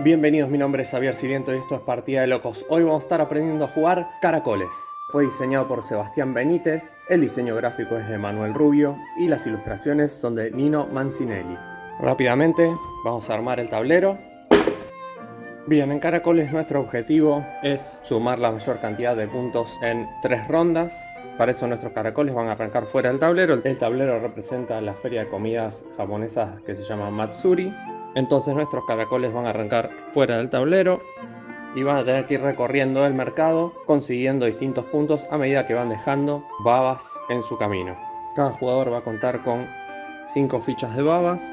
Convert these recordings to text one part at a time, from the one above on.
Bienvenidos, mi nombre es Xavier Siriento y esto es Partida de Locos. Hoy vamos a estar aprendiendo a jugar caracoles. Fue diseñado por Sebastián Benítez, el diseño gráfico es de Manuel Rubio y las ilustraciones son de Nino Mancinelli. Rápidamente vamos a armar el tablero. Bien, en caracoles nuestro objetivo es sumar la mayor cantidad de puntos en 3 rondas. Para eso nuestros caracoles van a arrancar fuera del tablero. El tablero representa la feria de comidas japonesas que se llama Matsuri. Entonces nuestros caracoles van a arrancar fuera del tablero y van a tener que ir recorriendo el mercado consiguiendo distintos puntos a medida que van dejando babas en su camino. Cada jugador va a contar con 5 fichas de babas,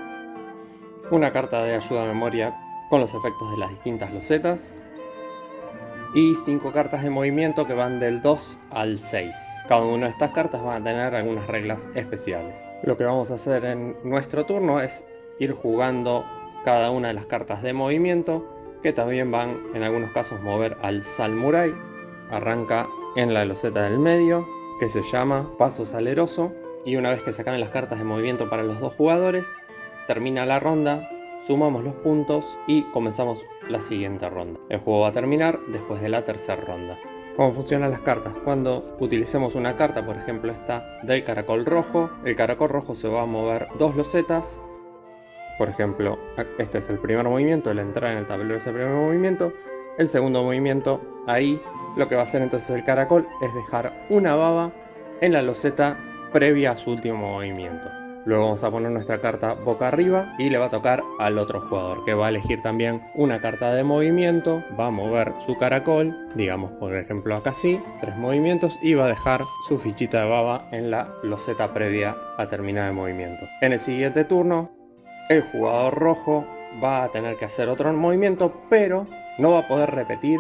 una carta de ayuda a memoria con los efectos de las distintas losetas y 5 cartas de movimiento que van del 2 al 6. Cada una de estas cartas van a tener algunas reglas especiales. Lo que vamos a hacer en nuestro turno es ir jugando cada una de las cartas de movimiento, que también van en algunos casos mover al Samurai. Arranca en la loseta del medio, que se llama Paso Saleroso, y una vez que se acaben las cartas de movimiento para los 2 jugadores, termina la ronda, sumamos los puntos y comenzamos la siguiente ronda. El juego va a terminar después de la tercera ronda. ¿Cómo funcionan las cartas? Cuando utilicemos una carta, por ejemplo esta del caracol rojo, el caracol rojo se va a mover 2 losetas. Por ejemplo, este es el primer movimiento, el entrar en el tablero es el primer movimiento. El segundo movimiento, ahí lo que va a hacer entonces el caracol es dejar una baba en la loseta previa a su último movimiento. Luego vamos a poner nuestra carta boca arriba y le va a tocar al otro jugador, que va a elegir también una carta de movimiento, va a mover su caracol, digamos por ejemplo acá sí, 3 movimientos, y va a dejar su fichita de baba en la loseta previa a terminar el movimiento. En el siguiente turno, el jugador rojo va a tener que hacer otro movimiento, pero no va a poder repetir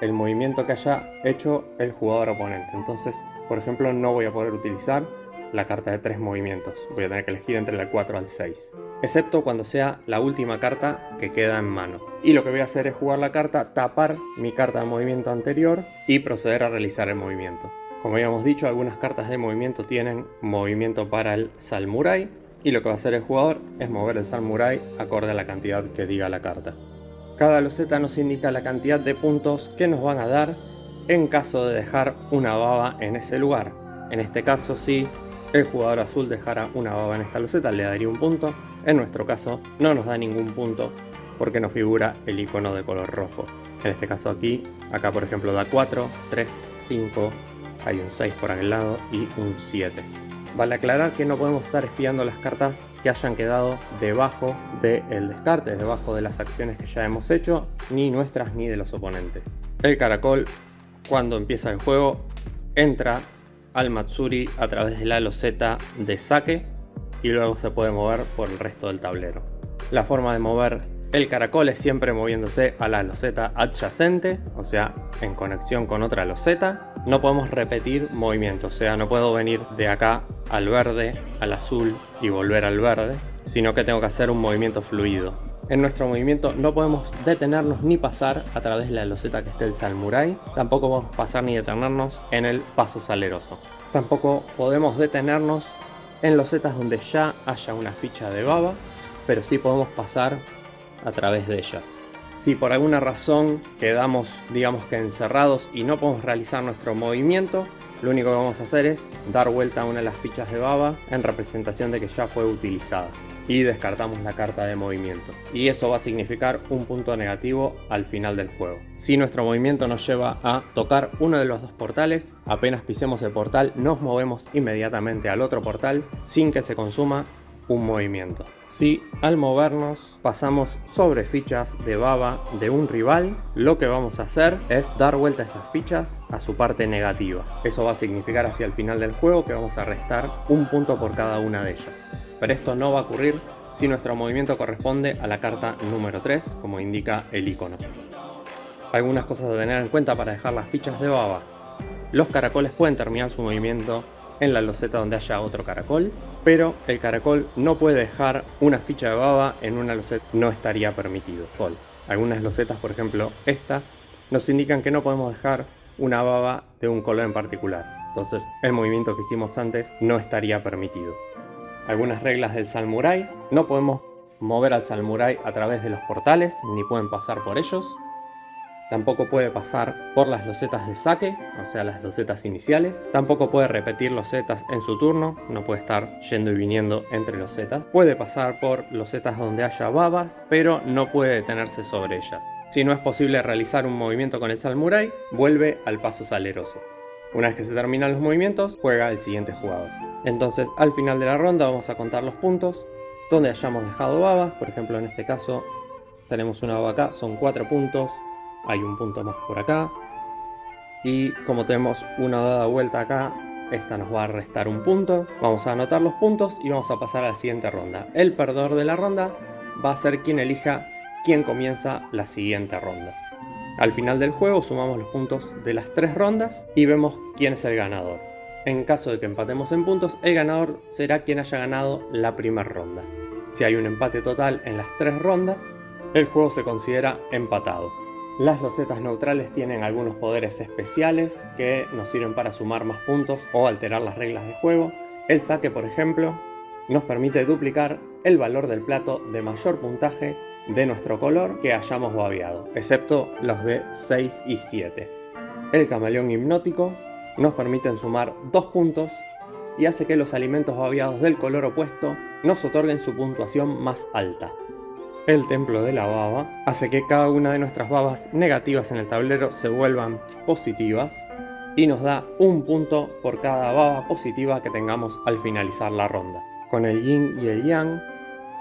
el movimiento que haya hecho el jugador oponente. Entonces, por ejemplo, no voy a poder utilizar la carta de 3 movimientos. Voy a tener que elegir entre el 4 al 6. Excepto cuando sea la última carta que queda en mano. Y lo que voy a hacer es jugar la carta, tapar mi carta de movimiento anterior y proceder a realizar el movimiento. Como habíamos dicho, algunas cartas de movimiento tienen movimiento para el Samurai. Y lo que va a hacer el jugador es mover el Samurai acorde a la cantidad que diga la carta. Cada loseta nos indica la cantidad de puntos que nos van a dar en caso de dejar una baba en ese lugar. En este caso, si el jugador azul dejara una baba en esta loseta, le daría un punto. En nuestro caso no nos da ningún punto porque nos figura el icono de color rojo. En este caso acá por ejemplo da 4, 3, 5, hay un 6 por aquel lado y un 7. Vale aclarar que no podemos estar espiando las cartas que hayan quedado debajo del descarte, debajo de las acciones que ya hemos hecho, ni nuestras ni de los oponentes. El caracol, cuando empieza el juego, entra al Matsuri a través de la loseta de saque y luego se puede mover por el resto del tablero. La forma de mover el caracol es siempre moviéndose a la loseta adyacente, o sea, en conexión con otra loseta. No podemos repetir movimientos, o sea, no puedo venir de acá al verde, al azul y volver al verde, sino que tengo que hacer un movimiento fluido. En nuestro movimiento no podemos detenernos ni pasar a través de la loseta que esté el Samurai, tampoco podemos pasar ni detenernos en el Paso Saleroso. Tampoco podemos detenernos en losetas donde ya haya una ficha de baba, pero sí podemos pasar a través de ellas. Si por alguna razón quedamos, digamos que encerrados y no podemos realizar nuestro movimiento, lo único que vamos a hacer es dar vuelta a una de las fichas de baba en representación de que ya fue utilizada y descartamos la carta de movimiento, y eso va a significar un punto negativo al final del juego. Si nuestro movimiento nos lleva a tocar uno de los 2 portales, apenas pisemos el portal nos movemos inmediatamente al otro portal sin que se consuma un movimiento. Si al movernos pasamos sobre fichas de baba de un rival, lo que vamos a hacer es dar vuelta a esas fichas a su parte negativa. Eso va a significar hacia el final del juego que vamos a restar un punto por cada una de ellas. Pero esto no va a ocurrir si nuestro movimiento corresponde a la carta número 3, como indica el icono. Algunas cosas a tener en cuenta para dejar las fichas de baba. Los caracoles pueden terminar su movimiento en la loseta donde haya otro caracol, pero el caracol no puede dejar una ficha de baba en una loseta, no estaría permitido. Algunas losetas, por ejemplo esta, nos indican que no podemos dejar una baba de un color en particular, entonces el movimiento que hicimos antes no estaría permitido. Algunas reglas del Samurai: no podemos mover al Samurai a través de los portales, ni pueden pasar por ellos. Tampoco puede pasar por las losetas de saque, o sea, las losetas iniciales. Tampoco puede repetir losetas en su turno, no puede estar yendo y viniendo entre losetas. Puede pasar por losetas donde haya babas, pero no puede detenerse sobre ellas. Si no es posible realizar un movimiento con el Samurai, vuelve al paso saleroso. Una vez que se terminan los movimientos, juega el siguiente jugador. Entonces, al final de la ronda vamos a contar los puntos donde hayamos dejado babas. Por ejemplo, en este caso tenemos una baba acá, son 4 puntos. Hay un punto más por acá. Y como tenemos una dada vuelta acá, esta nos va a restar un punto. Vamos a anotar los puntos y vamos a pasar a la siguiente ronda. El perdedor de la ronda va a ser quien elija quién comienza la siguiente ronda. Al final del juego sumamos los puntos de las 3 rondas y vemos quién es el ganador. En caso de que empatemos en puntos, el ganador será quien haya ganado la primera ronda. Si hay un empate total en las 3 rondas, el juego se considera empatado. Las losetas neutrales tienen algunos poderes especiales que nos sirven para sumar más puntos o alterar las reglas de juego. El saque, por ejemplo, nos permite duplicar el valor del plato de mayor puntaje de nuestro color que hayamos babeado, excepto los de 6 y 7. El camaleón hipnótico nos permite sumar 2 puntos y hace que los alimentos babeados del color opuesto nos otorguen su puntuación más alta. El templo de la baba hace que cada una de nuestras babas negativas en el tablero se vuelvan positivas y nos da un punto por cada baba positiva que tengamos al finalizar la ronda. Con el yin y el yang,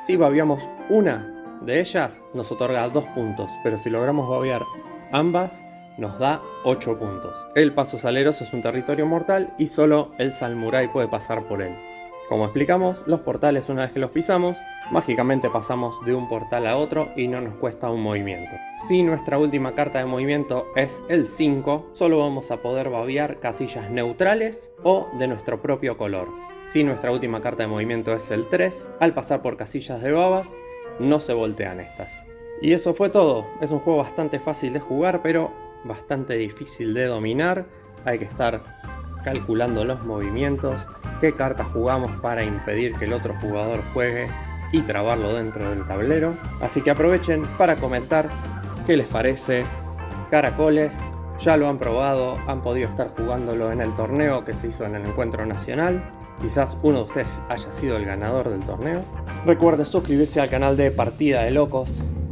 si babeamos una de ellas nos otorga 2 puntos, pero si logramos babear ambas nos da 8 puntos. El paso saleroso es un territorio mortal y solo el Samurai puede pasar por él. Como explicamos, los portales, una vez que los pisamos, mágicamente pasamos de un portal a otro y no nos cuesta un movimiento. Si nuestra última carta de movimiento es el 5, solo vamos a poder babear casillas neutrales o de nuestro propio color. Si nuestra última carta de movimiento es el 3, al pasar por casillas de babas, no se voltean estas. Y eso fue todo. Es un juego bastante fácil de jugar, pero bastante difícil de dominar. Hay que estar calculando los movimientos, qué cartas jugamos para impedir que el otro jugador juegue y trabarlo dentro del tablero. Así que aprovechen para comentar qué les parece Caracoles. Ya lo han probado, han podido estar jugándolo en el torneo que se hizo en el encuentro nacional. Quizás uno de ustedes haya sido el ganador del torneo. Recuerden suscribirse al canal de Partida de Locos,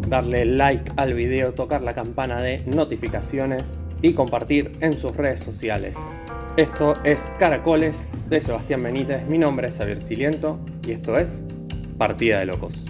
darle like al video, tocar la campana de notificaciones y compartir en sus redes sociales. Esto es Caracoles de Sebastián Benítez, mi nombre es Xavier Siliento y esto es Partida de Locos.